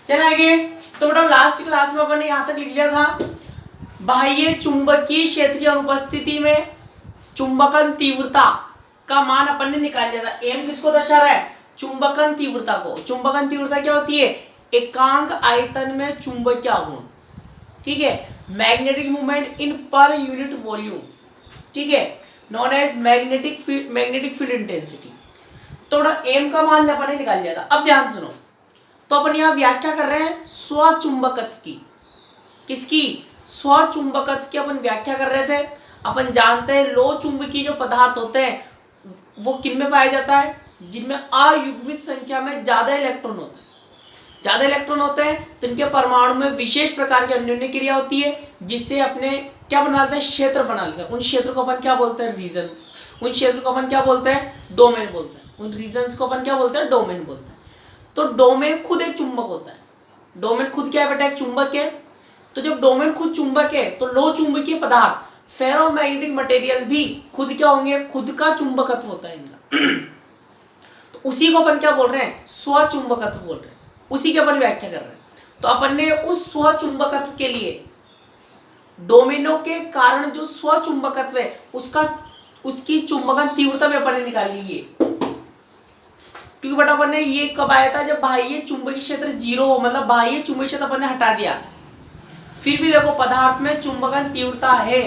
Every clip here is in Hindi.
चले आगे। तो बेटा लास्ट क्लास में अपन ने यहाँ तक लिख लिया था, बाह्य चुंबकीय क्षेत्र की अनुपस्थिति में चुंबकन तीव्रता का मान अपन ने निकाल लिया था। एम किसको दर्शा रहा है? चुंबकन तीव्रता को। चुंबकन तीव्रता क्या होती है? एकांक आयतन में चुंबकीय आघूर्ण, ठीक है, magnetic movement in per unit volume, ठीक है, known as magnetic field intensity. तो एम का मान अपन ने निकाल लिया था। अब ध्यान सुनो, तो अपन यहाँ व्याख्या कर रहे हैं स्वचुंबकत्व की। किसकी? स्वचुंबकत्व की अपन व्याख्या कर रहे थे। अपन जानते हैं लो चुंबकीय जो पदार्थ होते हैं वो किन में पाया जाता है? जिनमें अयुग्मित संख्या में ज्यादा इलेक्ट्रॉन होते हैं। ज्यादा इलेक्ट्रॉन होते हैं तो इनके परमाणु में विशेष प्रकार की अन्योन्य क्रिया होती है, जिससे अपने क्या बना लेते हैं? क्षेत्र बना लेते हैं। उन क्षेत्र को अपन क्या बोलते हैं? रीजन। उन क्षेत्र को अपन क्या बोलते हैं? डोमेन बोलते हैं। उन रीजन को अपन क्या बोलते हैं? डोमेन बोलते हैं। तो डोमेन खुद एक चुंबक होता है। डोमेन खुद क्या है बेटा? एक चुंबक है। तो जब डोमेन खुद चुंबक है तो लो चुंबकीय पदार्थ फेरोमैग्नेटिक मटेरियल भी खुद क्या होंगे? खुद का चुंबकत्व होता है इनका। तो उसी को अपन क्या बोल रहे हैं? स्वचुंबकत्व बोल रहे हैं। उसी की अपन व्याख्या कर रहे हैं। तो अपन ने उस स्वचुंबकत्व के लिए डोमेनों के कारण जो स्वचुंबकत्व है उसकी चुंबकन तीव्रता में अपन ने निकाली है। क्योंकि बेटा अपन ने ये कब आया था? जब बाह्य चुंबकीय क्षेत्र 0 हो, मतलब बाह्य चुंबकीय क्षेत्र अपन ने हटा दिया। फिर भी देखो पदार्थ में चुंबकन तीव्रता है,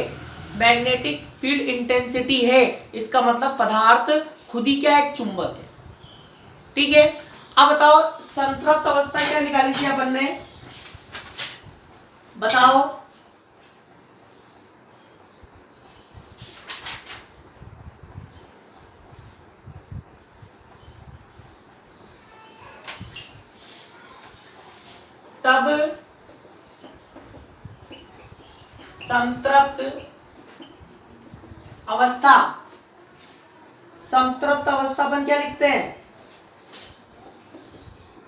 मैग्नेटिक फील्ड इंटेंसिटी है, इसका मतलब पदार्थ खुद ही क्या? एक चुंबक है, ठीक है। अब बताओ संतृप्त अवस्था क्या निकाली थी अपन ने? बताओ। तब संतृप्त अवस्था अपन क्या लिखते हैं?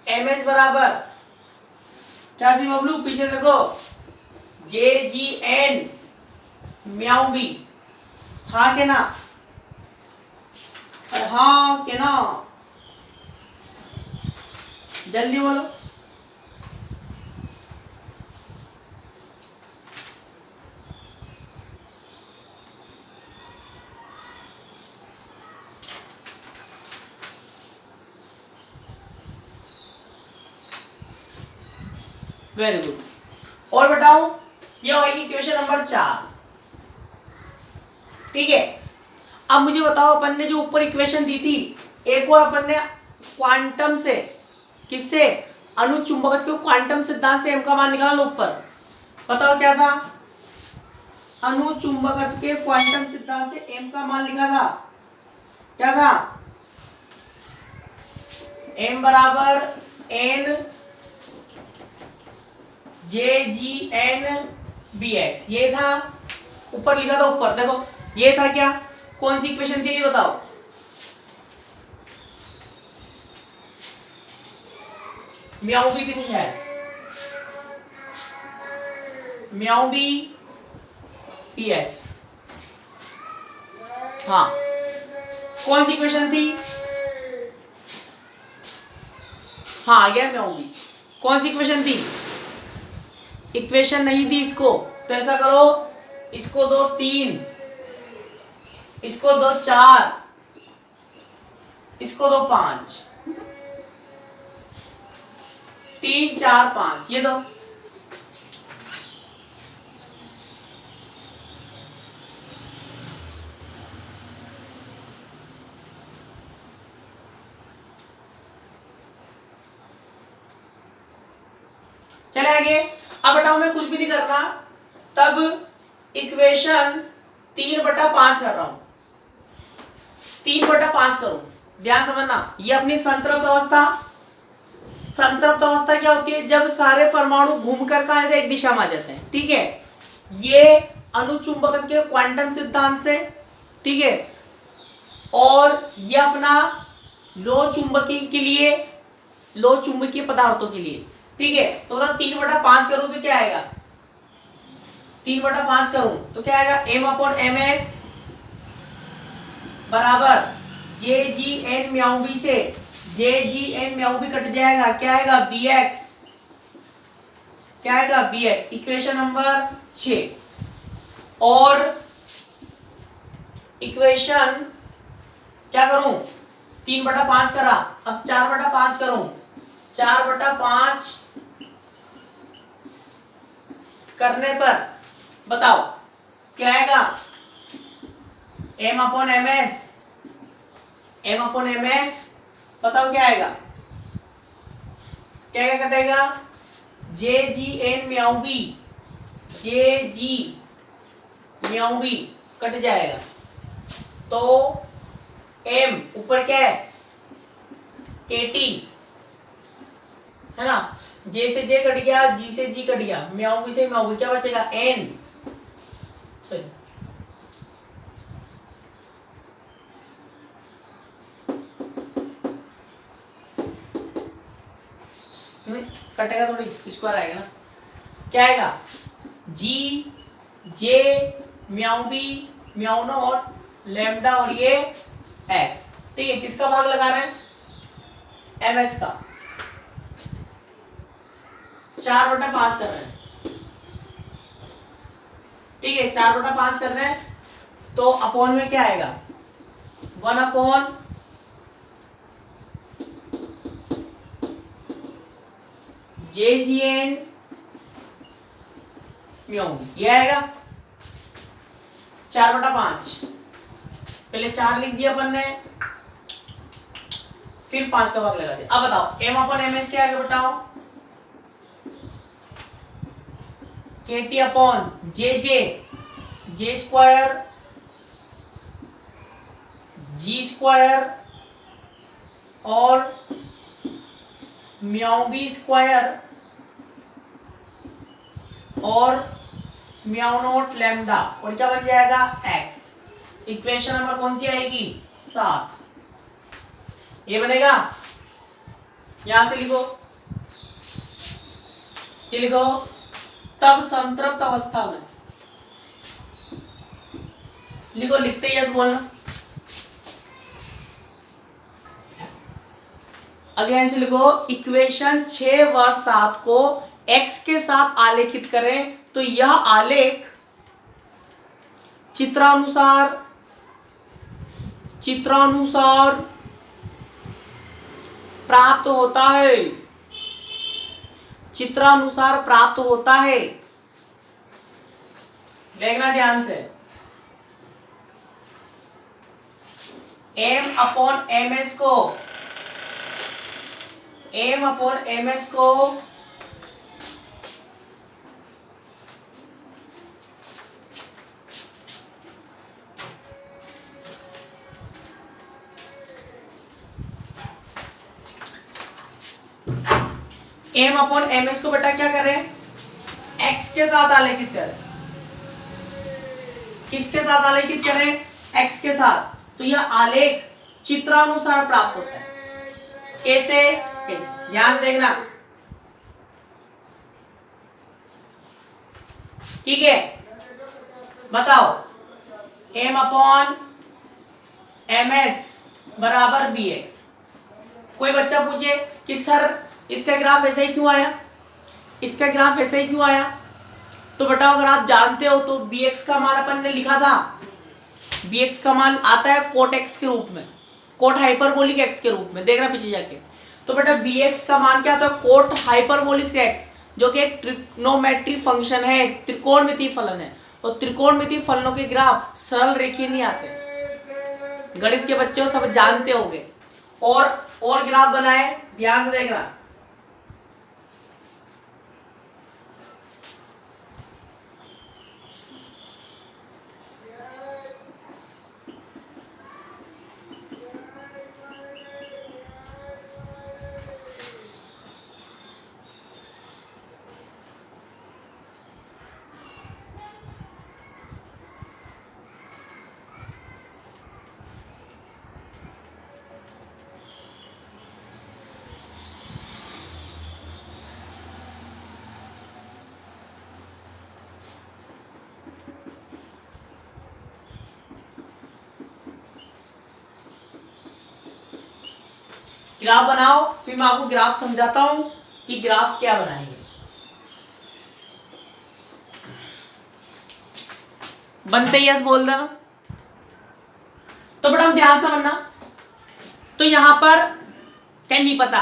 एम एस बराबर क्या थी बबलू? पीछे देखो, जे जी एन म्याऊ बी। हाँ के ना? हाँ के ना? जल्दी बोलो। Very good. और बताओ, ये होगी क्वेश्चन नंबर 4, ठीक है। अब मुझे बताओ, अपन ने जो ऊपर इक्वेशन दी थी, एक और अपन ने क्वांटम से, किससे? अनुचुंबकत्व के क्वांटम सिद्धांत से एम का मान निकाला ऊपर। बताओ क्या था? अनुचुंबकत्व के क्वांटम सिद्धांत से एम का मान लिखा था। क्या था? एम बराबर एन जे जी एन बी एक्स, ये था। ऊपर लिखा था, ऊपर देखो ये था। क्या? कौन सी इक्वेशन थी ये बताओ? म्याऊ बी भी थी शायद, म्याऊ बी पी एक्स। हाँ, कौन सी इक्वेशन थी? हाँ आ गया म्याऊ बी। कौन सी इक्वेशन थी? इक्वेशन नहीं दी इसको, तो ऐसा करो, इसको दो 3, इसको दो 4, इसको दो 5, 3 4 5, ये दो। चले आगे। अब बताओ, मैं कुछ भी नहीं कर रहा, तब इक्वेशन 3/5 कर रहा हूं। 3/5 करूं, ध्यान समझना। ये अपनी संतृप्त अवस्था क्या होती है? जब सारे परमाणु घूमकर कहां एक दिशा में आ जाते हैं, ठीक है। ये अनुचुंबकत्व के क्वांटम सिद्धांत से, ठीक है। और ये अपना लो चुंबकीय के लिए, लो चुंबकीय पदार्थों के लिए, ठीक है। तो 3/5 करूं तो क्या आएगा? 3/5 करूं तो क्या आएगा? m/ms बराबर जे जी एन म्याऊ बी से जे जी एन म्याऊ बी कट जाएगा, क्या आएगा? bx क्या आएगा bx, इक्वेशन नंबर 6। और इक्वेशन क्या करूं, 3/5 करा, अब 4/5 करूं, 4/5 करने पर बताओ क्या आएगा, m/ms, m/ms बताओ क्या आएगा, क्या क्या कटेगा, JGN mu b, JG mu b कट जाएगा, तो m ऊपर क्या है KT है ना, J से J कट गया, G से G कट गया, म्याऊ बी से म्याऊ बी, क्या बचेगा N, सॉरी कटेगा थोड़ी, स्क्वायर आएगा ना, क्या आएगा G J mu b mu not lambda और ये x, ठीक है, किसका भाग लगा रहे हैं ms का, 4/5 कर रहे हैं, ठीक है 4/5 कर रहे हैं, तो अपॉन में क्या आएगा 1/, JGN म्याऊ ये आएगा 4/5, पहले 4 लिख दिया अपन ने, फिर 5 का भाग लगा दिया। अब बताओ m/ms क्या आएगा बताओ, KT/JJ, J square G square और म्याऊ बी स्क्वायर और म्याऊ नॉट लैम्डा, और क्या बन जाएगा x, इक्वेशन नंबर कौन सी आएगी 7, ये बनेगा, यहां से लिखो, ये लिखो, तब संतृप्त अवस्था में लिखो, लिखते ही यस बोलना, अगेन से लिखो, इक्वेशन 6 व 7 को x के साथ आलेखित करें तो यह आलेख चित्रानुसार प्राप्त होता है, चित्रानुसार प्राप्त होता है, देखना ध्यान से, m/ms को m/ms को बेटा क्या करें, x के साथ आलेखित करें, किसके साथ आलेखित करें, x के साथ, तो यह आलेख चित्रानुसार प्राप्त होता है, कैसे, कैसे ध्यान से देखना, ठीक है, बताओ m/ms बराबर bx, कोई बच्चा पूछे कि सर इसका ग्राफ ऐसे ही क्यों आया, इसका ग्राफ ऐसे ही क्यों आया, तो बताओ अगर आप जानते हो तो bx का मान अपन ने लिखा था, bx का मान आता है कोट x के रूप में, कोट हाइपरबोलिक x के रूप में, देखना पीछे जाके, तो बेटा bx का मान क्या आता है कोट हाइपरबोलिक x, जो कि एक ट्रिग्नोमेट्री फंक्शन है, त्रिकोणमितीय फलन है, और त्रिकोणमितीय फलनों के ग्राफ सरल रेखीय नहीं आते, गणित के बच्चे हो सब जानते होंगे, और ग्राफ बनाए, ध्यान से देखना, ग्राफ बनाओ, फिर मैं आपको ग्राफ समझाता हूं कि ग्राफ क्या बनाएंगे। बनते ही यस बोल देना। तो बेटा हम ध्यान से समझना, तो यहां पर क्या नहीं पता,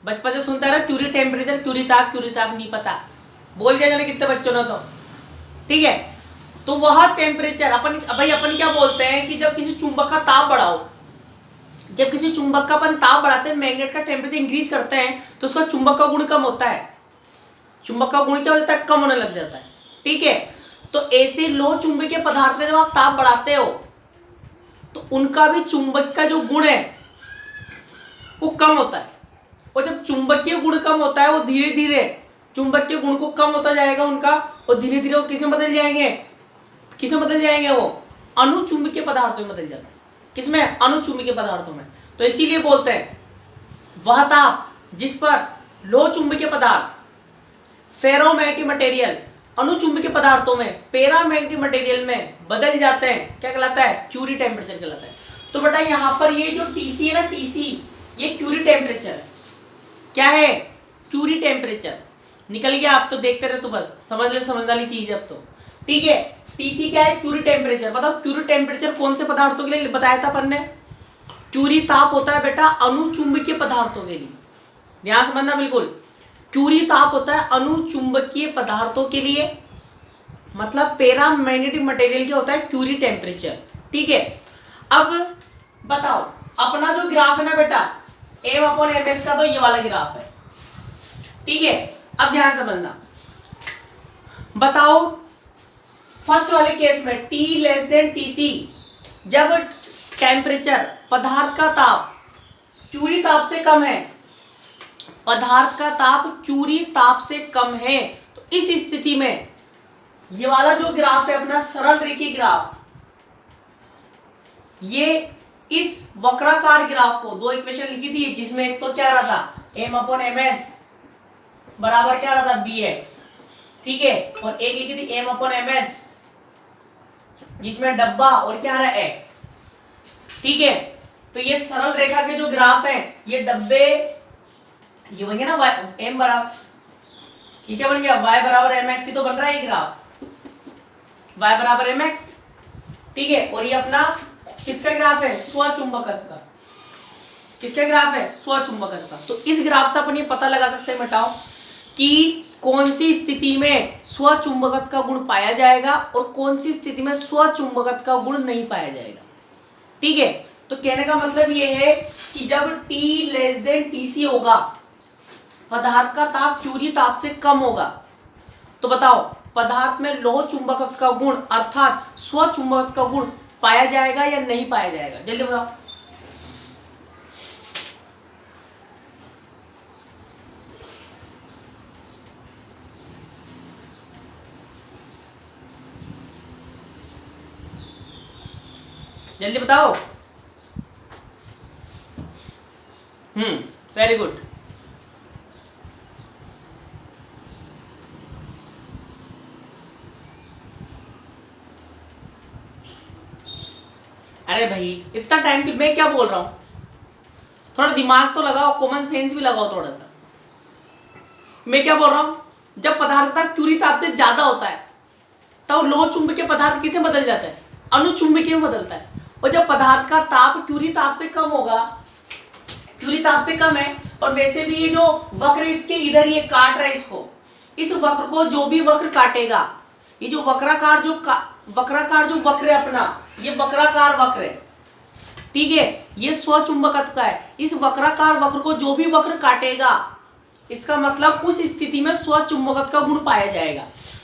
बचपन से सुनता रहा क्यूरी टेम्परेचर, क्यूरी ताप नहीं पता, बोल दिया जाने कितने बच्चों ने, तो ठीक है। तो वह टेम्परेचर अपन क्या बोलते हैं कि जब किसी चुंबक का ताप बढ़ाओ, जब किसी चुंबक का अपन ताप बढ़ाते हैं, मैग्नेट का टेम्परेचर इंक्रीज करते हैं, तो उसका चुंबक का गुण कम होता है, चुंबक का गुण क्या हो जाता है, कम होने लग जाता है, ठीक है। तो ऐसे लोह चुंबकीय पदार्थ में जब आप ताप बढ़ाते हो तो उनका भी चुंबक का जो गुण है वो कम होता है, और जब चुंबकीय गुण कम होता है वो धीरे धीरे चुंबकीय गुण को कम होता जाएगा उनका, और धीरे धीरे वो किसमें बदल जाएंगे, वो अनुचुंबकीय पदार्थों में बदल जाता है। किसमें, अनुचुंबकीय पदार्थों में। तो इसीलिए बोलते हैं वह ताप जिस पर लोह चुंबकीय पदार्थ फेरोमैग्नेटिक मटेरियल अनुचुंबकीय पदार्थों में पैरामैग्नेटिक मटेरियल में बदल जाते हैं, क्या कहलाता है, क्यूरी टेम्परेचर कहलाता है। तो बेटा यहाँ पर ये जो टीसी है ना, टीसी ये क्यूरी टेम्परेचर है, क्या है, क्यूरी टेम्परेचर। निकल गया, आप तो देखते रहे तो बस समझने वाली चीज है अब तो, ठीक है। टीसी क्या है, क्यूरी टेम्परेचर। बताओ क्यूरी टेम्परेचर कौन से पदार्थों के लिए बताया था अपन ने, क्यूरी ताप होता है बेटा अनुचुंबकीय पदार्थों के लिए, ध्यान समझना बिल्कुल। क्यूरी ताप होता है अनुचुंबकीय पदार्थों के लिए, मतलब पैरामैग्नेटिक मटेरियल क्या होता है, क्यूरी टेम्परेचर, ठीक है। अब बताओ अपना जो ग्राफ है ना बेटा M/MS का, तो ये वाला ग्राफ है, ठीक है। अब ध्यान समझना, बताओ फर्स्ट वाले केस में T लेस देन TC, जब टेम्परेचर पदार्थ का ताप क्यूरी ताप से कम है, पदार्थ का ताप क्यूरी ताप से कम है, तो इस स्थिति में ये वाला जो ग्राफ है अपना सरल रेखीय ग्राफ, ये इस वक्राकार ग्राफ को दो इक्वेशन लिखी थी, जिसमें एक तो क्या रहा था M/MS बराबर क्या रहा था BX, ठीक है, और एक लिखी थी M/MS जिसमें डब्बा और क्या रहा X, ठीक है। तो ये सरल रेखा के जो ग्राफ है, ये डब्बे ये बन गया ना M बराबर, ये क्या बन गया Y बराबर MX, ही तो बन रहा है ये ग्राफ, Y बराबर MX, ठीक है। और ये अपना किसका ग्राफ है, स्वचुंबकत्व का, किसका ग्राफ है, स्वचुंबकत्व का। तो इस ग्राफ से अपन ये पता लगा सकते हैं बेटाओ कि कौन सी स्थिति में स्वचुंबकत्व का गुण पाया जाएगा और कौन सी स्थिति में स्वचुंबकत्व का गुण नहीं पाया जाएगा, ठीक है। तो कहने का मतलब ये है कि जब T लेस देन TC होगा, पदार्थ का ताप क्यूरी ताप से कम होगा, तो बताओ पदार्थ में लोह चुंबकत्व का गुण अर्थात स्वचुंबकत्व का गुण पाया जाएगा या नहीं पाया जाएगा, जल्दी बताओ। जल्दी बताओ। Very good. अरे भाई इतना टाइम कि मैं क्या बोल रहा हूं, थोड़ा दिमाग तो लगाओ, कॉमन सेंस भी लगाओ थोड़ा सा। मैं क्या बोल रहा हूं, जब पदार्थ का क्यूरी ताप से ज्यादा होता है तब लोह चुंबकीय पदार्थ किसे बदल जाता है, अनुचुंबकीय में बदलता है। और जब पदार्थ का ताप क्यूरी ताप से कम होगा, क्यूरी ताप से कम है, और वैसे भी ये जो वक्र इसके इधर ये काट रहा है इसको, इस वक्र को जो भी वक्र काटेगा, ये जो वक्राकार जो वक्र है अपना, ये वक्राकार वक्र है, ठीक है, ये स्वचुंबकत्व का है। इस वक्राकार वक्र को जो भी वक्र काटेगा, इसका मतलब उस स्थिति में स्वचुंबकत्व का गुण पाया जाएगा।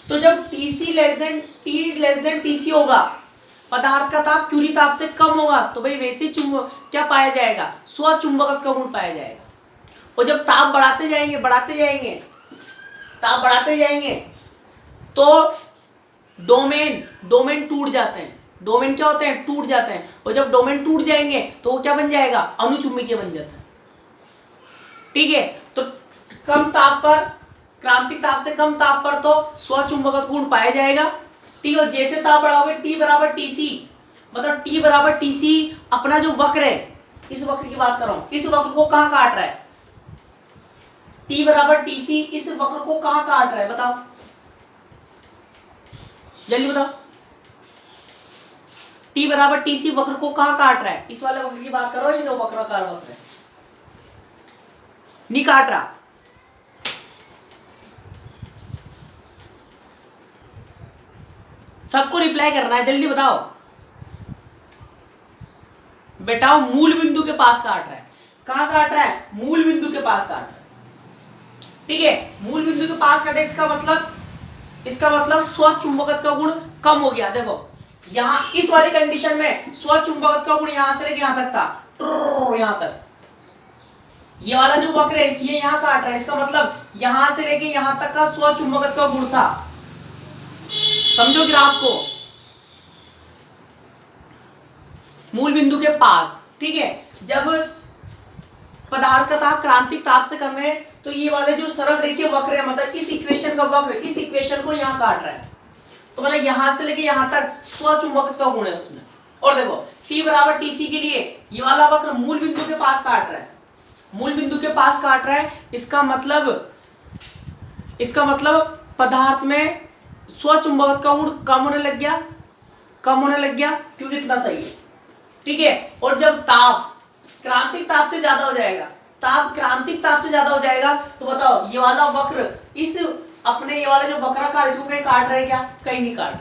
तो जब T लेस देन TC होगा, पदार्थ का ताप क्यूरी ताप से कम होगा, तो भाई वैसे क्या पाया जाएगा, स्वचुंबकत्व का गुण पाया जाएगा। और जब ताप बढ़ाते जाएंगे तो डोमेन टूट जाते हैं, डोमेन क्या होते हैं, टूट जाते हैं। और जब डोमेन टूट जाएंगे तो वो क्या बन जाएगा, अनुचुंबकीय बन जाता है, ठीक है। तो कम ताप पर, क्रांतिक ताप से कम ताप पर तो स्वचुंबकत्व गुण पाया जाएगा, ठीक है। जैसे ताप बढ़ाओगे T बराबर TC, मतलब T बराबर TC अपना जो वक्र है, इस वक्र की बात कर रहा हूं, इस वक्र को कहां काट रहा है, T बराबर TC इस वक्र को कहां काट रहा है, बताओ जल्दी बताओ। टी बराबर टी सी वक्र को कहाँ काट रहा है? इस वाले वक्र की बात करो, ये जो वक्राकार वक्र है, नहीं काट रहा। सबको रिप्लाई करना है, जल्दी बताओ। बेटा मूल बिंदु के पास काट रहा है। कहां काट रहा है? मूल बिंदु के पास काट रहा है। ठीक है, मूल बिंदु के पास काटे, इसका मतलब स्वचुंबकत्व का गुण कम हो गया। देखो यहां इस वाली कंडीशन में स्वचुंबकत्व का गुण यहां से लेके यहां तक था, यहां तक। ये वाला जो वक्र है ये यहां काट रहा है, इसका मतलब यहां से लेके यहां तक का स्वचुंबकत्व का गुण था। समझो ग्राफ को, मूल बिंदु के पास। ठीक है, जब पदार्थ का ताप क्रांतिक ताप से कम है तो ये वाले जो सरल रेखीय वक्र है, मतलब इस इक्वेशन का वक्र, इस इक्वेशन को यहां काट रहा है। तो मतलब यहां से लेके यहां तक स्वचुंबकत्व का गुण है उसमें। और देखो T बराबर TC के लिए ये वाला वक्र मूल बिंदु के पास काट रहा है, मूल बिंदु के पास काट रहा है। इसका मतलब पदार्थ में स्वचुंबकत्व का गुण कम होने लग गया, क्योंकि इतना सही है। ठीक है, और जब ताप क्रांतिक ताप से ज्यादा हो जाएगा, तो बताओ ये वाला वक्र इस अपने ये वाला जो वक्राकार इसको कहीं काट रहा है क्या? कहीं नहीं काट रहा,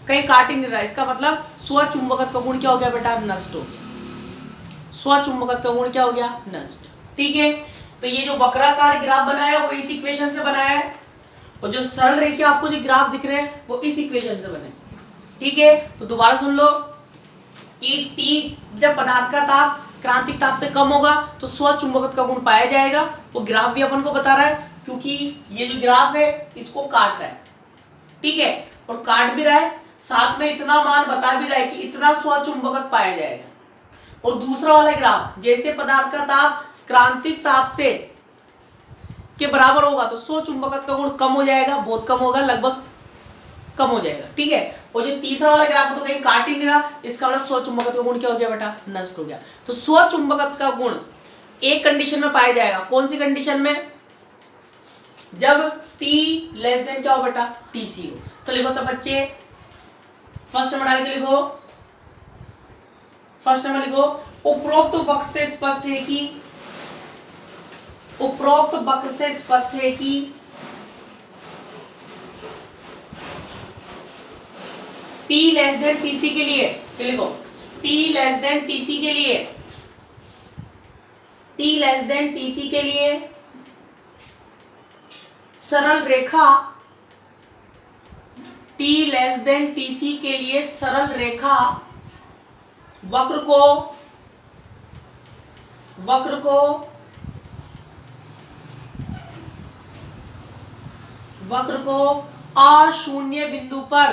कहीं काट ही नहीं रहा। इसका मतलब स्वचुंबकत्व का गुण क्या हो गया बेटा? नष्ट हो गया। स्वचुंबकत्व का गुण क्या हो गया? नष्ट। ठीक है, तो ये जो वक्राकार ग्राफ बनाया वो इस इक्वेशन से बनाया है, और जो सरल रेखीय आपको जो ग्राफ दिख रहे हैं वो इस इक्वेशन से बने। ठीक है, तो दोबारा सुन लो कि T जब पदार्थ का ताप क्रांतिक ताप से कम होगा तो स्वचुंबकत्व का गुण पाया जाएगा। वो ग्राफ भी अपन को बता रहा है, क्योंकि ये जो ग्राफ है इसको काट रहा है। ठीक है, और काट भी रहा है, साथ में इतना मान बता भी रहा है कि इतना स्वचुंबकत्व पाया जाएगा। और दूसरा वाला ग्राफ, जैसे पदार्थ का ताप क्रांतिक ताप से के बराबर होगा तो स्वचुंबकत्व का गुण कम हो जाएगा, बहुत कम होगा, लगभग कम हो जाएगा। ठीक है, और जो तीसरा वाला ग्राफ तो कहीं काट ही नहीं रहा, इसका मतलब स्वचुंबकत्व का गुण क्या हो गया बेटा? नष्ट हो गया। तो स्वचुंबकत्व का गुण एक कंडीशन में पाया जाएगा। कौन सी कंडीशन में? जब T लेस देन क्या हो बेटा? TC हो। तो लिखो सब बच्चे, फर्स्ट नंबर डाल के लिखो, फर्स्ट नंबर लिखो, उपरोक्त वक्र से स्पष्ट है कि T लेस देन TC के लिए, लिखो T लेस देन TC के लिए, T लेस देन TC के लिए सरल रेखा, T लेस देन TC के लिए सरल रेखा वक्र को अशून्य बिंदु पर,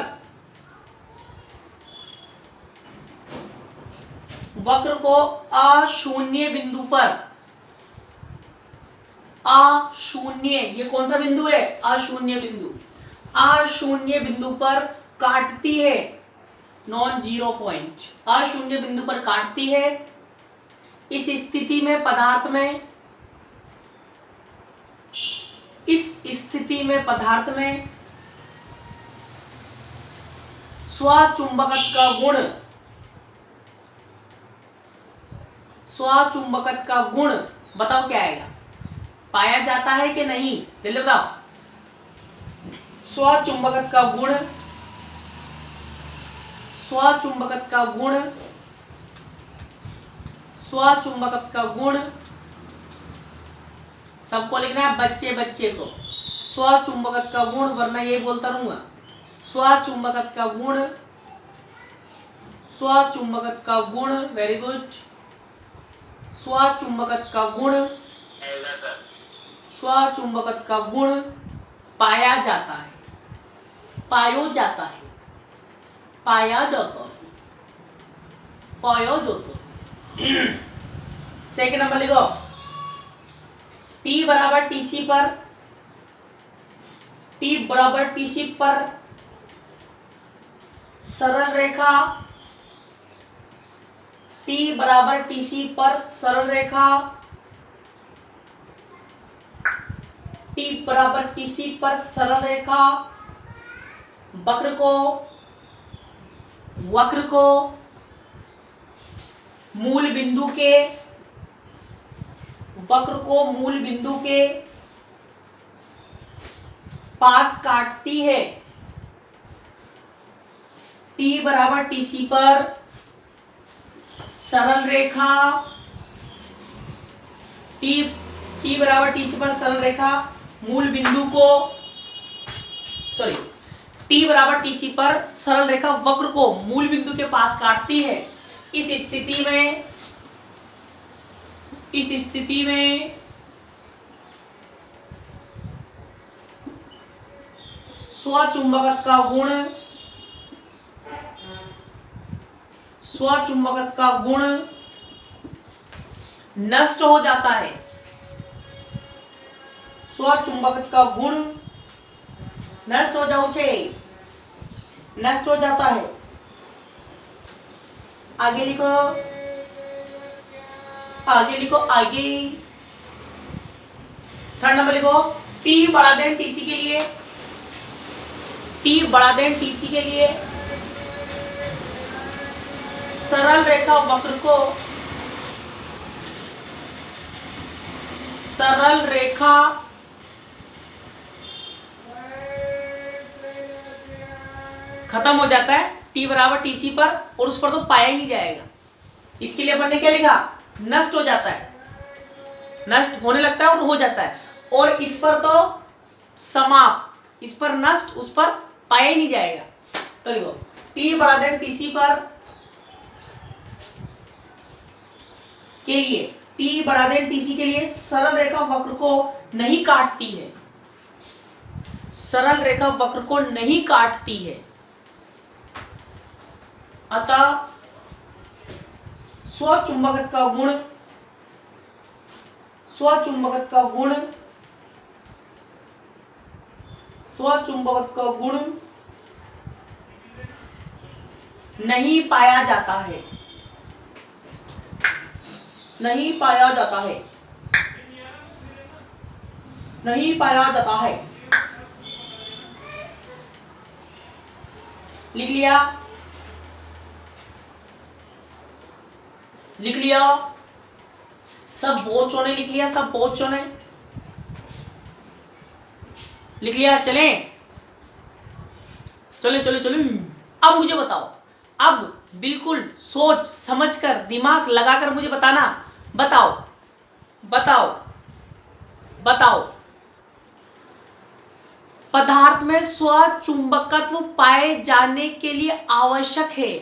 वक्र को अशून्य बिंदु पर, अशून्य, ये कौन सा बिंदु है? अशून्य बिंदु, अशून्य बिंदु पर काटती है, नॉन जीरो पॉइंट, अशून्य बिंदु पर काटती है। इस स्थिति में पदार्थ में स्वचुंबकत्व का गुण बताओ क्या आएगा? पाया जाता है कि नहीं? जल्दी बताओ। स्वचुंबकत्व का गुण सबको लिखना है, बच्चे को। स्वचुंबकत्व का गुण, वरना ये बोलता रहूंगा। स्वचुंबकत्व का गुण, वेरी गुड। स्वचुंबकत्व का गुण पाया जाता है, सेकंड नंबर लिखो, T बराबर TC पर सरल रेखा, T बराबर TC पर सरल रेखा, T बराबर TC पर सरल रेखा वक्र को वक्र को मूल बिंदु के पास काटती है। T बराबर TC पर सरल रेखा T बराबर TC पर सरल रेखा मूल बिंदु को T बराबर TC पर सरल रेखा वक्र को मूल बिंदु के पास काटती है। इस स्थिति में स्वचुंबकत्व का गुण नष्ट हो जाता है। स्वचुंबकत्व का गुण नष्ट हो जाता है। आगे लिखो थर्ड नंबर लिखो। T बड़ा देन TC के लिए सरल रेखा वक्र को खत्म हो जाता है T बराबर TC पर, और उस पर तो पाया ही नहीं जाएगा। इसके लिए अपन ने क्या लिखा? नष्ट हो जाता है, नष्ट होने लगता है और हो जाता है। और इस पर तो समाप्त, इस पर नष्ट, उस पर पाया ही नहीं जाएगा। तो देखो T बड़ा देन TC पर के लिए T बड़ा देन TC के लिए सरल रेखा वक्र को नहीं काटती है, सरल रेखा वक्र को नहीं काटती है। अतः स्वचुंबकत्व का गुण नहीं पाया जाता है, नहीं पाया जाता है। लिख लिया सब बच्चों ने लिख लिया, सब बच्चों ने लिख लिया। चले। अब मुझे बताओ, अब बिल्कुल सोच समझकर दिमाग लगाकर मुझे बताना। बताओ पदार्थ में स्वचुंबकत्व पाए जाने के लिए आवश्यक है,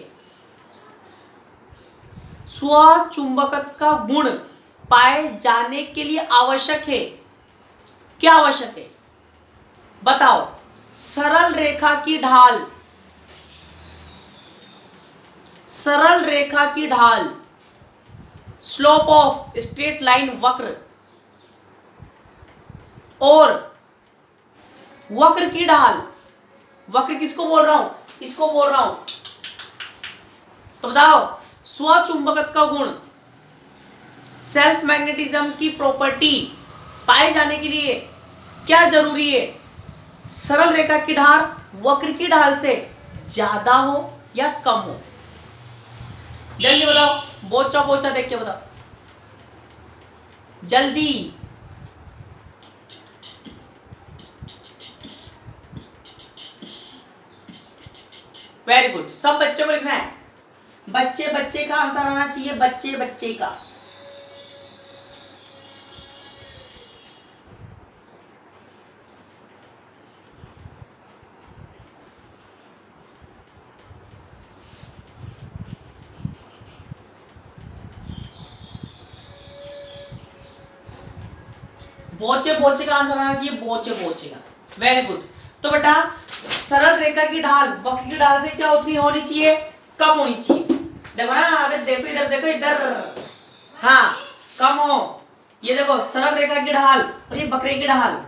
स्वचुंबकत्व का गुण पाए जाने के लिए आवश्यक है। क्या आवश्यक है बताओ? सरल रेखा की ढाल, स्लोप ऑफ स्ट्रेट लाइन वक्र, और वक्र की ढाल। वक्र किसको बोल रहा हूं? इसको बोल रहा हूं। तो बताओ स्वचुंबकत्व का गुण, सेल्फ मैग्नेटिज्म की प्रॉपर्टी पाए जाने के लिए क्या जरूरी है? सरल रेखा की ढाल वक्र की ढाल से ज्यादा हो या कम हो? जल्दी बताओ, बोचा देख के बताओ जल्दी। वेरी गुड, सब बच्चे को लिखना है। बच्चे का आंसर आना चाहिए, बच्चे का। बोचे का आंसर आना चाहिए, बोचे का। Very good. तो बेटा सरल रेखा की ढाल वक्र की ढाल से क्या उतनी होनी चाहिए? कम होनी चाहिए। देखो ना, अबे देखो इधर, हाँ कम हो। ये देखो सरल रेखा की ढाल और ये वक्र की ढाल,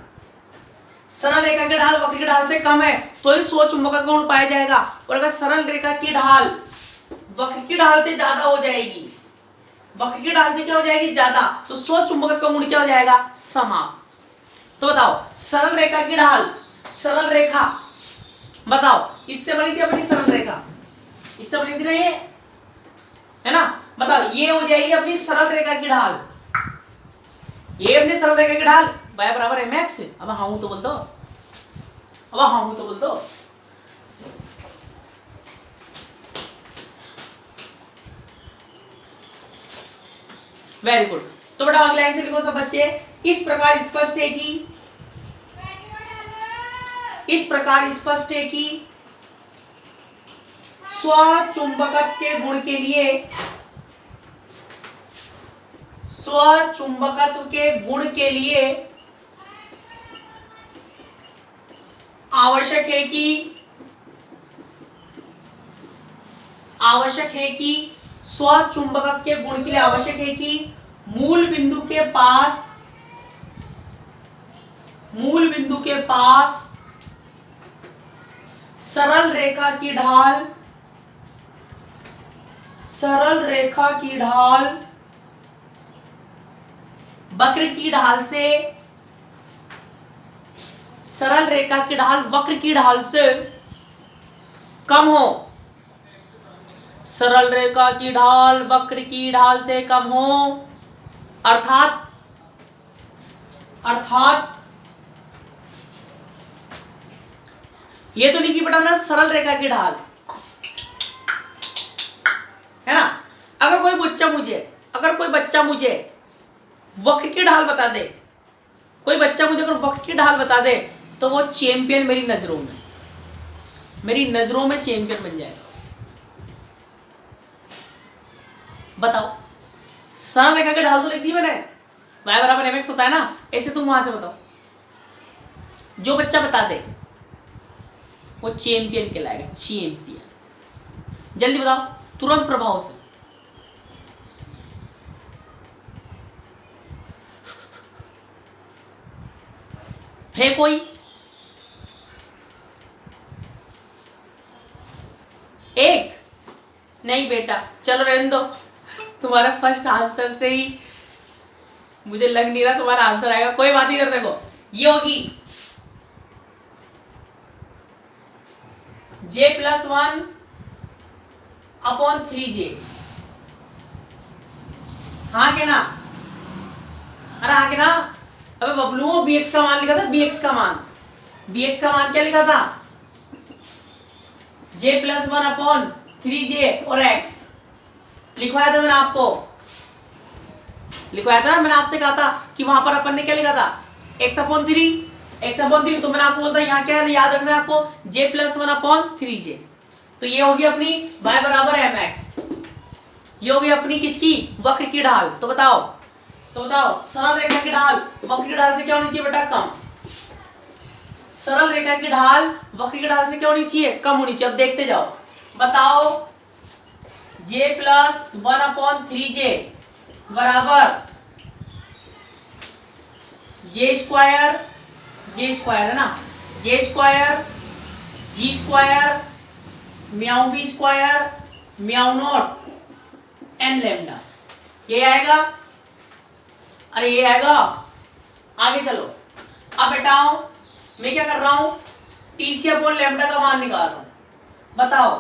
सरल रेखा की ढाल वक्र की ढाल से कम है तो ही स्वचुंबकत्व गुण पाया जाएगा। और अगर सरल रेखा की ढाल वक्र की ढाल से ज्यादा हो जाएगी, वक्र की ढाल से क्या हो जाएगी? ज्यादा, तो स्वचुंबकत्व का गुण क्या हो जाएगा? समाप्त। तो बताओ सरल रेखा की ढाल, सरल रेखा बताओ, इससे बनी थी अपनी सरल रेखा, इससे बनी थी ना ये, है ना। बताओ ये हो जाएगी अपनी सरल रेखा की ढाल, ये अपनी सरल रेखा की ढाल y बराबर mx। अब हाँ हूं तो बोल दो, अब हाँ हूं तो बोल दो। Very good. तो बेटा अगले लाइन से लिखो सब बच्चे, इस प्रकार स्पष्ट है कि, इस प्रकार स्पष्ट है कि स्वचुंबकत्व के गुण के लिए, स्वचुंबकत्व के गुण के लिए आवश्यक है कि, आवश्यक है कि स्वचुंबकत्व के गुण के लिए आवश्यक है कि मूल बिंदु के पास, मूल बिंदु के पास सरल रेखा की ढाल, सरल रेखा की ढाल वक्र की ढाल से, सरल रेखा की ढाल वक्र की ढाल से कम हो, सरल रेखा की ढाल वक्र की ढाल से कम हो, अर्थात, अर्थात ये तो लिखी बेटा मैंने सरल रेखा की ढाल, है ना। अगर कोई बच्चा मुझे, अगर कोई बच्चा मुझे वक्र की ढाल बता दे, कोई बच्चा मुझे अगर वक्र की ढाल बता दे तो वो चैंपियन मेरी नजरों में, मेरी नजरों में चैंपियन बन जाएगा। बताओ सरल रेखा की ढाल तो लिख दी मैंने, y बराबर mx होता है ना, ऐसे तुम वहां से बताओ, जो बच्चा बता दे वो चैंपियन कहलाएगा, चैंपियन। जल्दी बताओ तुरंत प्रभाव से। है कोई? एक नहीं बेटा, चलो रहने दो, तुम्हारा फर्स्ट आंसर से ही मुझे लग नहीं रहा तुम्हारा आंसर आएगा। कोई बात नहीं, देखो ये होगी j+1 अपॉन 3j। हाँ के ना? अरे हाँ के ना? अबे बबलू bx का मान लिखा था, bx का मान, bx का मान क्या लिखा था? j+1 अपॉन 3j और x लिखवाया था मैंने आपको, लिखवाया था ना, मैंने आपसे कहा था कि वहां पर अपन ने क्या लिखा था, x अपॉन 3, x अपॉन 3। तो मैंने आपको बोलता यहाँ क्या है, याद रखना है आपको, j+1 अपॉन 3j। तो ये होगी अपनी y बराबर mx, ये होगी अपनी किसकी, वक्र की ढाल। तो बताओ, तो बताओ सरल रेखा की ढाल वक्र की ढाल से क्या होनी चाहिए बेटा, कम। सरल रेखा की ढाल वक्र की ढाल से क्या होनी चाहिए, कम होनी चाहिए। अब देखते जाओ, बताओ j+1 अपॉन 3j बराबर j स्क्वायर, j स्क्वायर है ना, j square g square mu b square mu not n lambda, ये आएगा। अरे ये आएगा, आगे चलो। अब बेटाओ मैं क्या कर रहा हूं, TC अपॉन लैम्डा का मान निकाल रहा हूं। बताओ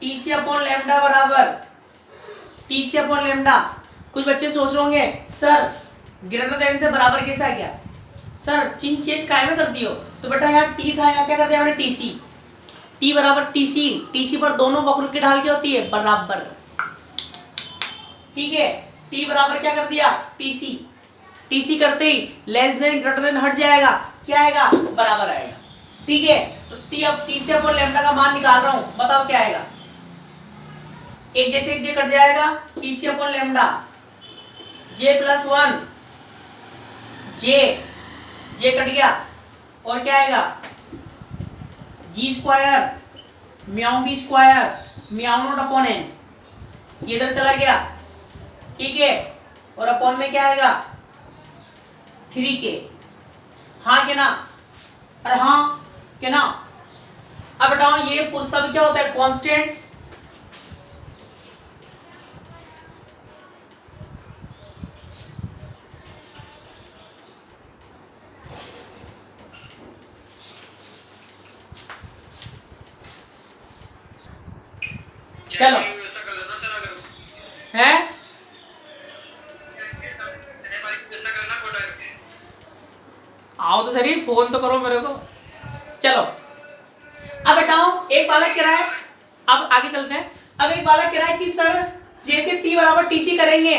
TC अपॉन लैम्डा बराबर, TC अपॉन लैम्डा। कुछ बच्चे सोच रहे होंगे सर ग्रेटर देन से बराबर कैसे आ गया, सर चिन्ह चेंज काय में कर दियो। तो बेटा यहाँ T था, यहाँ क्या कर दिया मैंने TC, T बराबर TC, TC पर दोनों वक्र की ढाल क्या होती है, बराबर। ठीक है, T बराबर क्या कर दिया, TC, TC करते ही लेस देन ग्रेटर देन हट जाएगा, क्या आएगा, बराबर आएगा। ठीक है, तो T अब TC अपॉन लैम्डा का मान निकाल रहा हूं, बताओ क्या आएगा, एक जैसे एक जे कट जाएगा, TC upon lambda j+1 j कट गया, और क्या आएगा g square mu b square mu not upon n, ये इधर चला गया। ठीक है, और अपॉन में क्या आएगा 3k। हाँ के ना, अरे हाँ के ना। अब बताओ ये पुरुष भी क्या होता है, कांस्टेंट। चलो है, आओ तो सही, फोन तो करो मेरे को। चलो अब बताओ, एक बालक कह रहा है, अब आगे चलते हैं। अब एक बालक कह रहा है कि सर जैसे टी बराबर टी सी करेंगे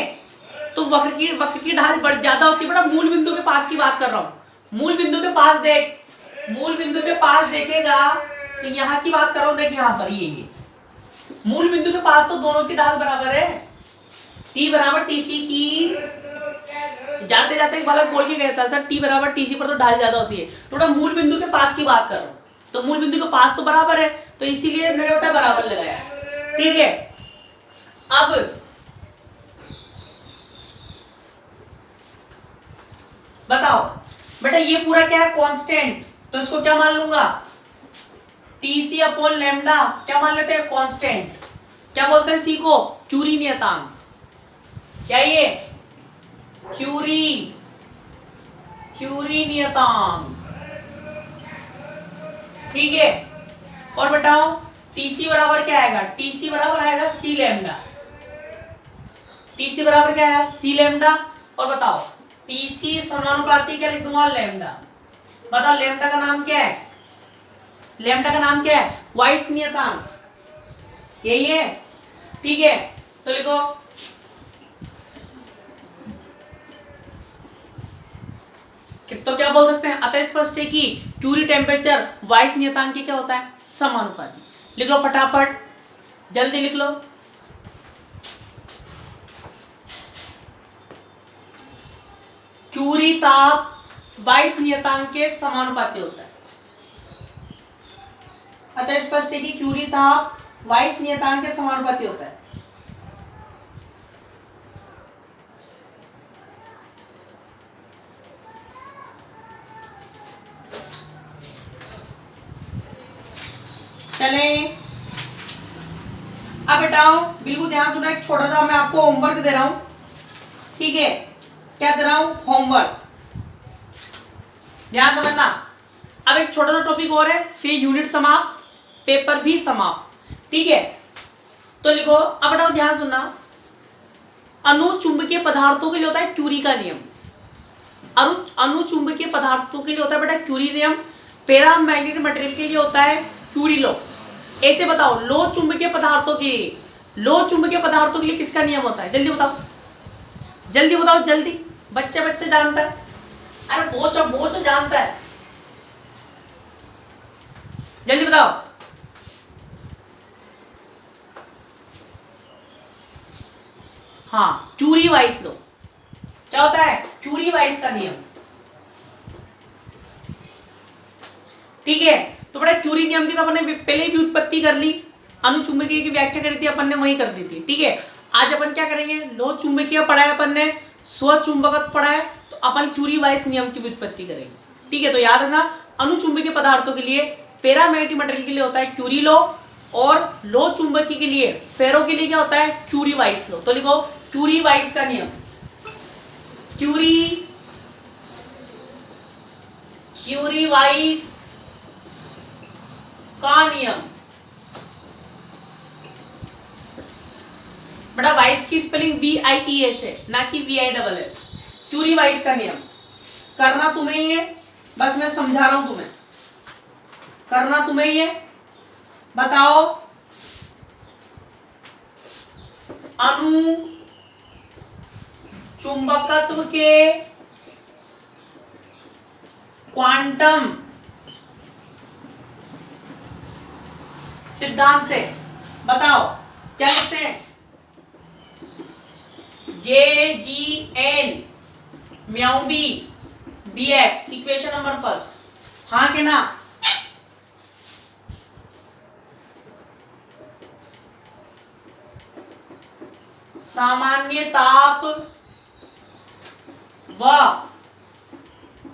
तो वक्र की ढाल बढ़ ज्यादा होती है। बेटा मूल बिंदु के पास की बात कर रहा हूं, मूल बिंदु के पास देख, मूल बिंदु के पास देखेगा तो यहाँ की बात कर रहा हूं, देख यहाँ पर ये मूल बिंदु के पास तो दोनों की ढाल बराबर है, टी बराबर टी सी की। जाते जाते एक बालक बोल के गया था सर टी बराबर टी सी पर तो ढाल ज्यादा होती है, थोड़ा मूल बिंदु के पास की बात कर रहा हूं, तो मूल बिंदु के पास तो बराबर है, तो इसीलिए मैंने बेटा बराबर लगाया। ठीक है, अब बताओ बेटा ये पूरा क्या है, कांस्टेंट, तो इसको क्या मान लूंगा, टी सी अपॉन लैम्डा, क्या मान लेते हैं, कांस्टेंट। क्या बोलते हैं सी को, क्यूरी नियतांक। क्या ये क्यूरी नियतांक। ठीक है, और बताओ टीसी बराबर क्या आएगा, टीसी बराबर आएगा सी लैम्डा, टीसी बराबर क्या आएगा सी लैम्डा। और बताओ टीसी समानुपाती क्या लिख दूंगा, लैम्डा। बताओ लैम्डा का नाम क्या है, लैम्डा का नाम क्या है, वाइस नियतांक, यही है। ठीक है, तो लिखो तो क्या बोल सकते हैं, अतः स्पष्ट है कि क्यूरी टेम्परेचर वाइस नियतांक क्या होता है, समानुपाती। लिख लो फटाफट, जल्दी लिख लो। क्यूरी ताप वाइस नियतांक के समानुपाती होता है, अतः स्पष्ट है कि क्यूरी ताप वाइस नियतांक के समानुपाती होता है। चले अब बेटाओ बिल्कुल ध्यान सुनो, एक छोटा सा मैं आपको होमवर्क दे रहा हूं। ठीक है, क्या दे रहा हूं, होमवर्क, ध्यान समझना। अब एक छोटा सा टॉपिक और है, फिर यूनिट समाप्त, पेपर भी समाप्त। ठीक है, तो लिखो, अब बेटाओ ध्यान सुनना, अनुचुंबकीय पदार्थों के लिए होता है क्यूरी का नियम, अनुचुंबकीय पदार्थों के लिए होता है बेटा क्यूरी नियम, पैरामैग्नेटिक मटेरियल के लिए होता है क्यूरी लॉ। ऐसे बताओ लो चुंबकीय पदार्थों के लिए, लो चुंबकीय पदार्थों के लिए किसका नियम होता है, जल्दी बताओ, जल्दी बताओ, जल्दी, बच्चे बच्चे जानता है, अरे बोच जानता है, जल्दी बताओ। हाँ, क्यूरी वाइस लो, क्या होता है, क्यूरी वाइस का नियम। ठीक है, तो बड़ा क्यूरी नियम की तो अपन ने पहले ही व्युत्पत्ति कर ली, अनुचुंबकीय की व्याख्या करी थी अपन ने, वही कर दी थी। ठीक है, आज अपन क्या करेंगे, लो चुंबकीय पढ़ा है अपन ने, स्वचुंबकत्व पढ़ा है, तो अपन क्यूरी वाइस नियम की व्युत्पत्ति करेंगे। ठीक है, तो याद रखना अनुचुंबकीय पदार्थों के लिए, पैरामैग्नेटिक मटेरियल के लिए होता है क्यूरी लॉ, और लो चुंबकीय के लिए, फेरो के लिए क्या होता है, क्यूरी वाइस लॉ। तो लिखो क्यूरी वाइस का नियम, क्यूरी वाइस का नियम। बड़ा वाइस की स्पेलिंग VIES है, ना कि VISS। क्यूरी वाइस का नियम करना तुम्हें ही है, बस मैं समझा रहा हूं तुम्हें, करना तुम्हें ही है। बताओ अणु चुंबकत्व के क्वांटम सिद्धांत से बताओ क्या लिखते हैं, JGN mu b BX, equation number first, हाँ के ना। सामान्य ताप व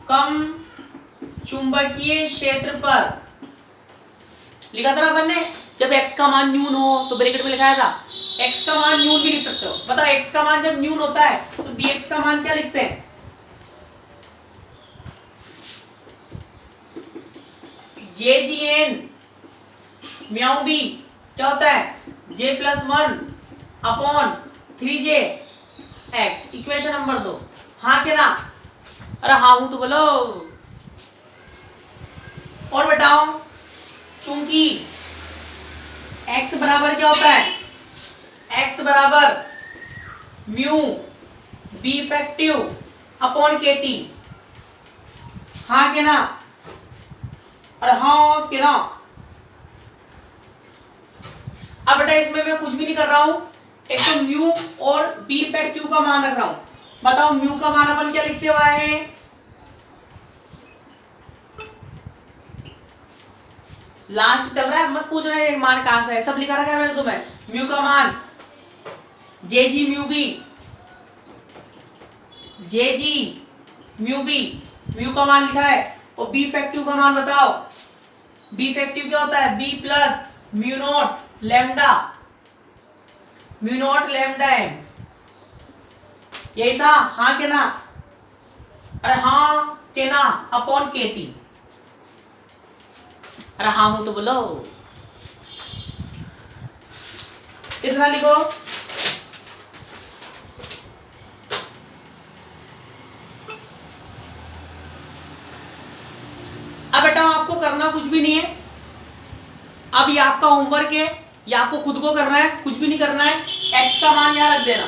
कम चुंबकीय क्षेत्र पर, लिखा था ना अपन ने, जब x का मान न्यून हो तो ब्रैकेट में लिखाया था, x का मान न्यून भी लिख सकते हो। बताओ x का मान जब न्यून होता है तो bx का मान क्या लिखते हैं, JGN म्याऊ बी क्या होता है, j plus 1 upon 3j x, equation number 2। हाँ के ना? अरे हाँ हूं तो बोलो। और बताओ, चूंकि x बराबर क्या होता है, x बराबर म्यू बी इफेक्टिव अपॉन के टी। हाँ के ना? अरे हाँ के ना? अब बेटा इसमें मैं कुछ भी नहीं कर रहा हूं, एक तो म्यू और बी इफेक्टिव का मान रख रहा हूं। बताओ म्यू का मान अपन क्या लिखते हुए हैं, लास्ट चल रहा है, मत पूछ रहे मान कहां से है, सब लिखा रखा है मैंने तुम्हें। म्यू का मान जे जी म्यू बी, जे जी म्यू बी, म्यू का मान लिखा है। और बी इफेक्टिव का मान बताओ, बी इफेक्टिव क्या होता है, B plus mu naught lambda, mu naught lambda M. यही था? हाँ के ना? अरे हाँ के ना? अपॉन के टी। अरे हाँ हो तो बोलो। इतना लिखो। अब बेटा आपको करना कुछ भी नहीं है, अब ये आपका होमवर्क है, ये आपको खुद को करना है, कुछ भी नहीं करना है। x का मान यहां रख देना,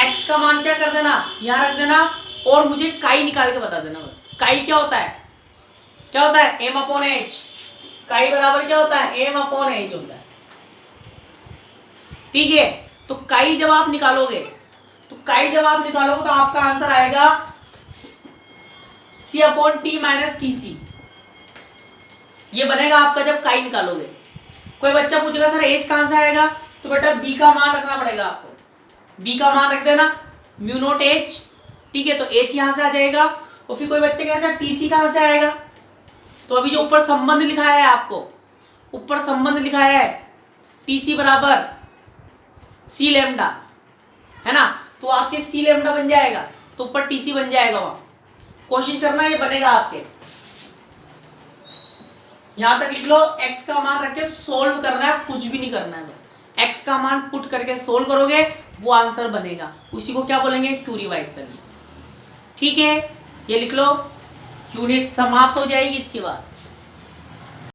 x का मान क्या कर देना, यहां रख देना, और मुझे काई निकाल के बता देना बस। काई क्या होता है, क्या होता है, m अपॉन एच। काई बराबर क्या होता है, m अपॉन एच होता है। ठीक है, तो काई जब आप निकालोगे, तो आपका आंसर आएगा c upon t minus t c. ये बनेगा आपका जब काई निकालोगे। कोई बच्चा पूछेगा सर एच कहां से आएगा, तो बेटा बी का मान रखना पड़ेगा आपको। बी का मान रख देना, म्यू नोट एच। ठीक है, तो एच यहां से आ जाएगा। और फिर कोई बच्चे कहेगा सर टीसी कहां से आएगा, तो अभी जो ऊपर संबंध लिखा है, आपको ऊपर संबंध लिखा है टीसी बराबर सी लेमडा, है ना, तो आपके सी लेमडा बन जाएगा, तो ऊपर टीसी बन जाएगा। वहां कोशिश करना ये बनेगा आपके। यहां तक लिख लो, x का मान रख के सोल्व करना है, कुछ भी नहीं करना है, बस x का मान पुट करके सोल्व करोगे, वो आंसर बनेगा। उसी को क्या बोलेंगे, टू रिवाइज करना। ठीक है, ये लिख लो, यूनिट समाप्त हो जाएगी इसके बाद।